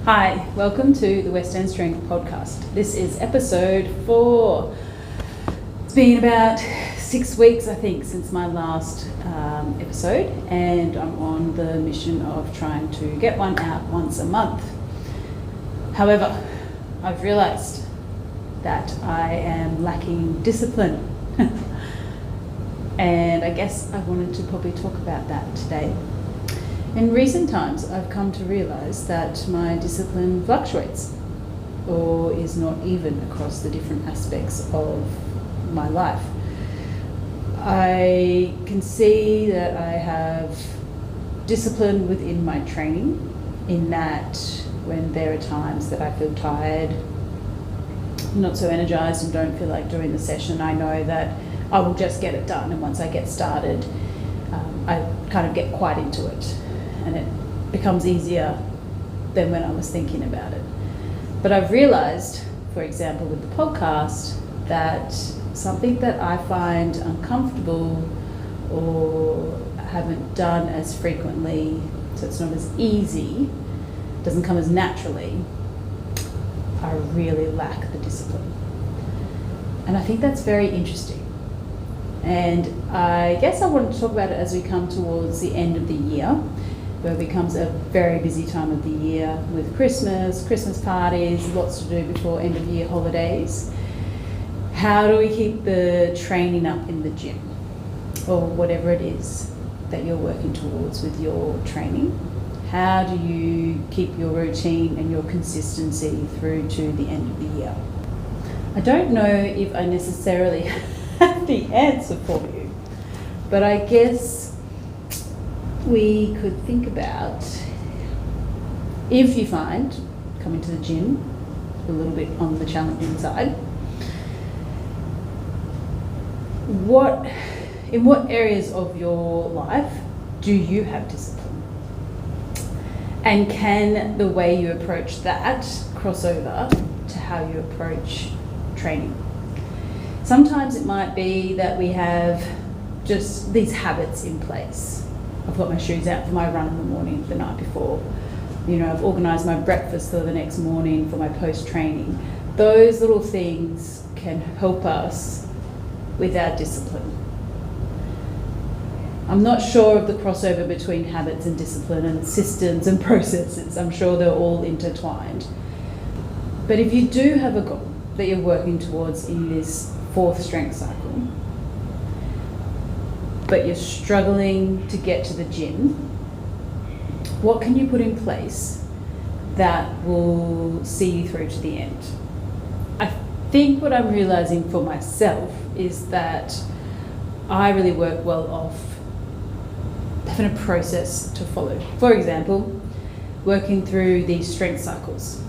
Hi, welcome to the W.E.S Podcast. This is episode 4. It's been about 6 weeks, I think, since my last episode, and I'm on the mission of trying to get one out once a month. However, I've realised that I am lacking discipline. And I guess I wanted to probably talk about that today. In recent times, I've come to realise that my discipline fluctuates or is not even across the different aspects of my life. I can see that I have discipline within my training, in that when there are times that I feel tired, not so energised and don't feel like doing the session, I know that I will just get it done, and once I get started, I kind of get quite into it, and it becomes easier than when I was thinking about it. But I've realised, for example, with the podcast, that something that I find uncomfortable or haven't done as frequently, so it's not as easy, doesn't come as naturally, I really lack the discipline. And I think that's very interesting. And I guess I wanted to talk about it as we come towards the end of the year, where it becomes a very busy time of the year with Christmas parties, lots to do before end of year holidays. How do we keep the training up in the gym, or whatever it is that you're working towards with your training? How do you keep your routine and your consistency through to the end of the year? I don't know if I necessarily have the answer for you, but I guess we could think about, if you find coming to the gym a little bit on the challenging side, in what areas of your life do you have discipline? And can the way you approach that cross over to how you approach training? Sometimes it might be that we have just these habits in place. I've got my shoes out for my run in the morning the night before. I've organised my breakfast for the next morning for my post-training. Those little things can help us with our discipline. I'm not sure of the crossover between habits and discipline and systems and processes. I'm sure they're all intertwined. But if you do have a goal that you're working towards in this 4th strength cycle, but you're struggling to get to the gym, what can you put in place that will see you through to the end? I think what I'm realising for myself is that I really work well off having a process to follow. For example, working through these strength cycles.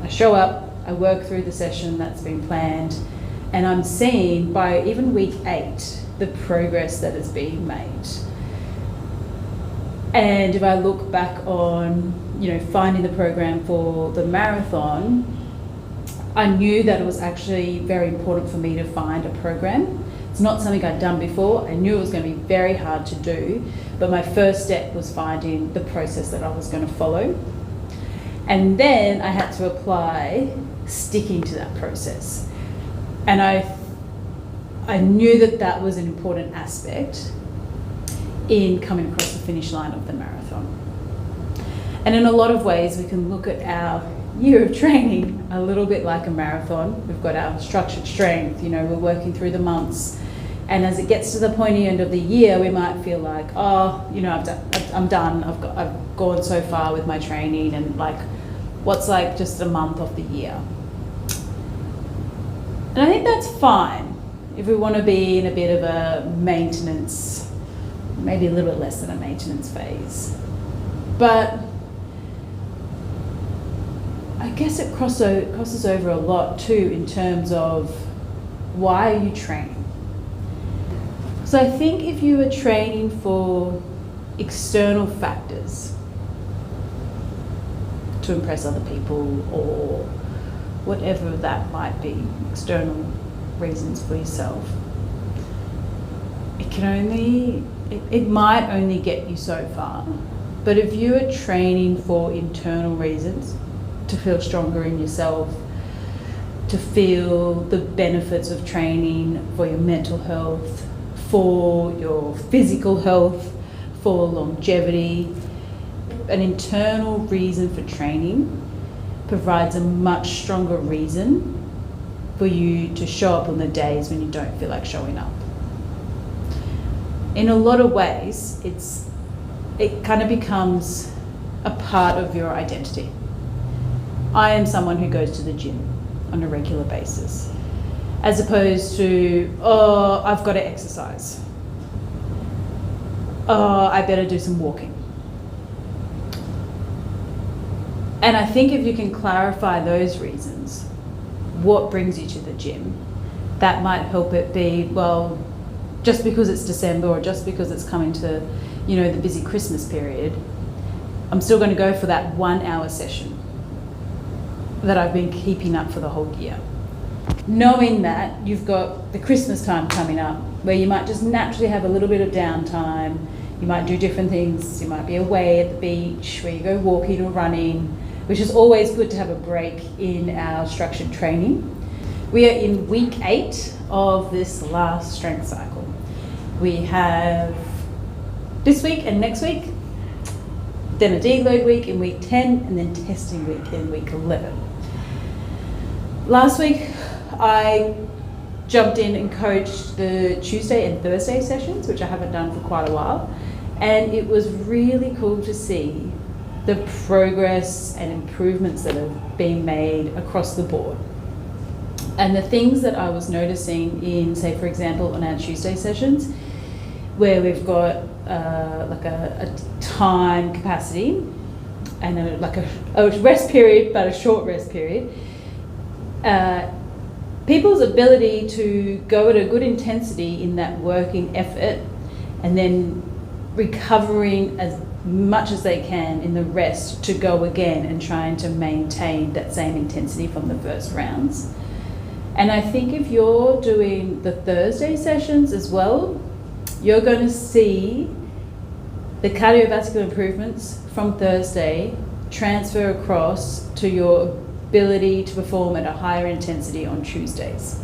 I show up, I work through the session that's been planned, and I'm seeing by even week 8 the progress that is being made. And if I look back on, finding the program for the marathon, I knew that it was actually very important for me to find a program. It's not something I'd done before. I knew it was going to be very hard to do, but my first step was finding the process that I was going to follow. And then I had to apply sticking to that process. And I knew that that was an important aspect in coming across the finish line of the marathon. And in a lot of ways, we can look at our year of training a little bit like a marathon. We've got our structured strength, we're working through the months. And as it gets to the pointy end of the year, we might feel like, I'm done. I've gone so far with my training, and what's just a month of the year? And I think that's fine if we want to be in a bit of a maintenance, maybe a little bit less than a maintenance phase. But I guess it crosses over a lot too in terms of, why are you training? So I think if you are training for external factors, to impress other people or whatever that might be, external reasons for yourself, it might only get you so far. But if you are training for internal reasons, to feel stronger in yourself, to feel the benefits of training for your mental health, for your physical health, for longevity. An internal reason for training provides a much stronger reason for you to show up on the days when you don't feel like showing up. In a lot of ways, it kind of becomes a part of your identity. I am someone who goes to the gym on a regular basis, as opposed to, oh, I've got to exercise. Oh, I better do some walking. And I think if you can clarify those reasons, what brings you to the gym, that might help it be, well, just because it's December or just because it's coming to, the busy Christmas period, I'm still going to go for that 1 hour session that I've been keeping up for the whole year. Knowing that you've got the Christmas time coming up where you might just naturally have a little bit of downtime, you might do different things, you might be away at the beach where you go walking or running, which is always good to have a break in our structured training. We are in week 8 of this last strength cycle. We have this week and next week, then a deload week in week 10, and then testing week in week 11. Last week, I jumped in and coached the Tuesday and Thursday sessions, which I haven't done for quite a while. And it was really cool to see the progress and improvements that have been made across the board. And the things that I was noticing in, say, for example, on our Tuesday sessions, where we've got a time capacity and a rest period, but a short rest period, people's ability to go at a good intensity in that working effort and then recovering as much as they can in the rest to go again and trying to maintain that same intensity from the first rounds. And I think if you're doing the Thursday sessions as well, you're going to see the cardiovascular improvements from Thursday transfer across to your ability to perform at a higher intensity on Tuesdays.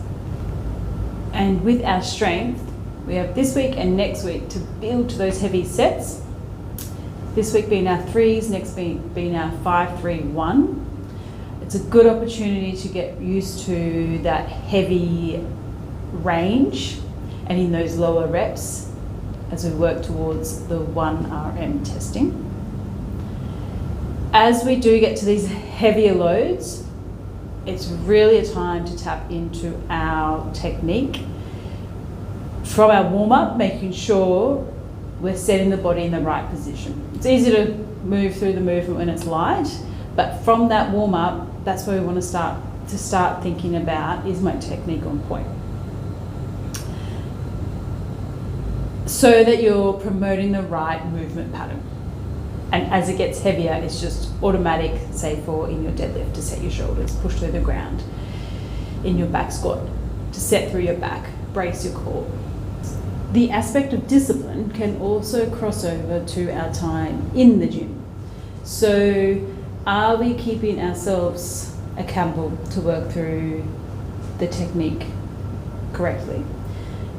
And with our strength, we have this week and next week to build to those heavy sets. This week being our 3s, next week being our 5-3-1. It's a good opportunity to get used to that heavy range and in those lower reps as we work towards the 1 RM testing. As we do get to these heavier loads, it's really a time to tap into our technique from our warm-up, making sure we're setting the body in the right position. It's easy to move through the movement when it's light, but from that warm-up, that's where we want to start thinking about, is my technique on point? So that you're promoting the right movement pattern. And as it gets heavier, it's just automatic, say for in your deadlift, to set your shoulders, push through the ground. In your back squat, to set through your back, brace your core. The aspect of discipline can also cross over to our time in the gym. So are we keeping ourselves accountable to work through the technique correctly,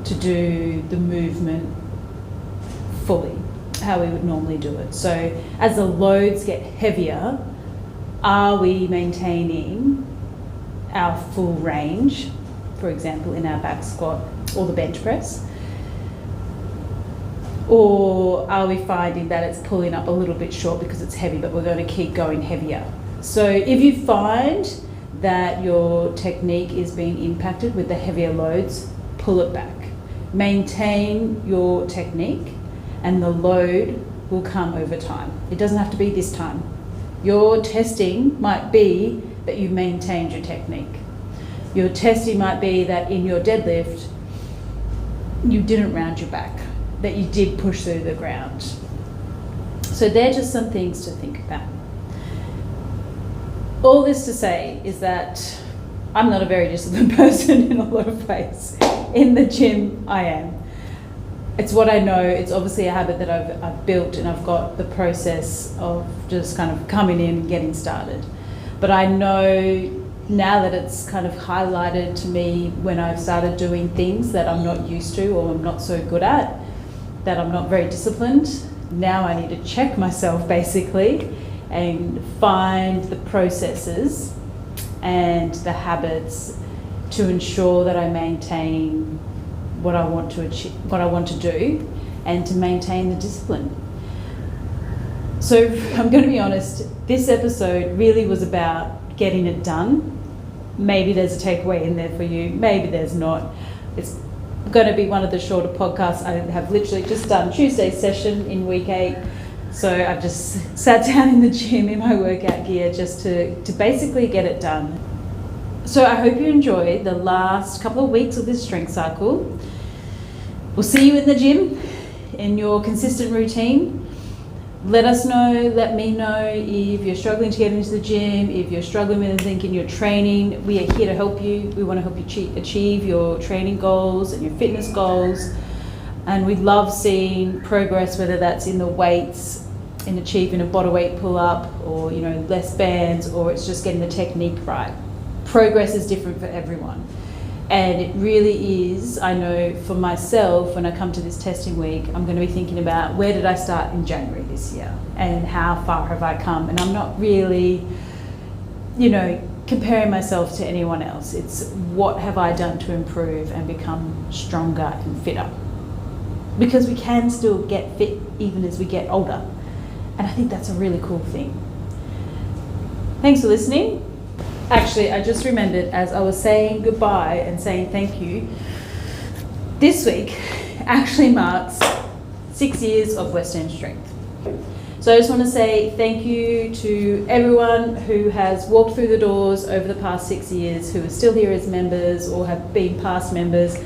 to do the movement fully, how we would normally do it? So as the loads get heavier, are we maintaining our full range, for example, in our back squat or the bench press? Or are we finding that it's pulling up a little bit short because it's heavy, but we're going to keep going heavier? So if you find that your technique is being impacted with the heavier loads, pull it back. Maintain your technique and the load will come over time. It doesn't have to be this time. Your testing might be that you maintained your technique. Your testing might be that in your deadlift, you didn't round your back, that you did push through the ground. So they're just some things to think about. All this to say is that I'm not a very disciplined person in a lot of ways. In the gym, I am. It's what I know. It's obviously a habit that I've built, and I've got the process of just kind of coming in and getting started. But I know now that it's kind of highlighted to me when I've started doing things that I'm not used to or I'm not so good at, that I'm not very disciplined. Now I need to check myself basically and find the processes and the habits to ensure that I maintain what I want to achieve, what I want to do, and to maintain the discipline. So I'm going to be honest, this episode really was about getting it done. Maybe there's a takeaway in there for you, maybe there's not. It's going to be one of the shorter podcasts. I have literally just done Tuesday's session in week 8. So I've just sat down in the gym in my workout gear just to basically get it done. So I hope you enjoyed the last couple of weeks of this strength cycle. We'll see you in the gym in your consistent routine. Let us know, let me know if you're struggling to get into the gym, if you're struggling with anything in your training. We are here to help you. We want to help you achieve your training goals and your fitness goals. And we love seeing progress, whether that's in the weights, in achieving a body weight pull-up, or less bands, or it's just getting the technique right. Progress is different for everyone. And it really is, I know for myself, when I come to this testing week, I'm going to be thinking about where did I start in January this year and how far have I come. And I'm not really, comparing myself to anyone else. It's what have I done to improve and become stronger and fitter. Because we can still get fit even as we get older. And I think that's a really cool thing. Thanks for listening. Actually, I just remembered as I was saying goodbye and saying thank you, this week actually marks 6 years of West End Strength. So I just want to say thank you to everyone who has walked through the doors over the past 6 years, who are still here as members or have been past members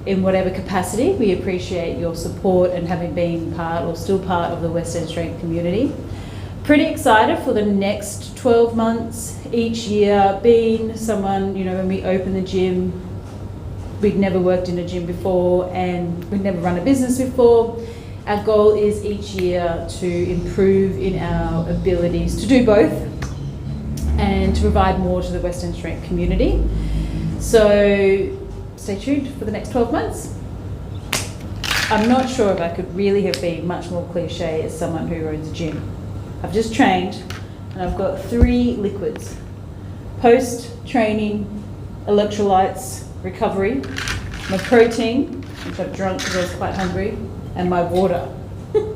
in whatever capacity. We appreciate your support and having been part or still part of the West End Strength community. Pretty excited for the next 12 months each year, being someone, when we open the gym, we'd never worked in a gym before and we'd never run a business before. Our goal is each year to improve in our abilities to do both and to provide more to the West End Strength community. So stay tuned for the next 12 months. I'm not sure if I could really have been much more cliche as someone who owns a gym. I've just trained and I've got 3 liquids: post-training, electrolytes, recovery, my protein, which I've drunk because I was quite hungry, and my water.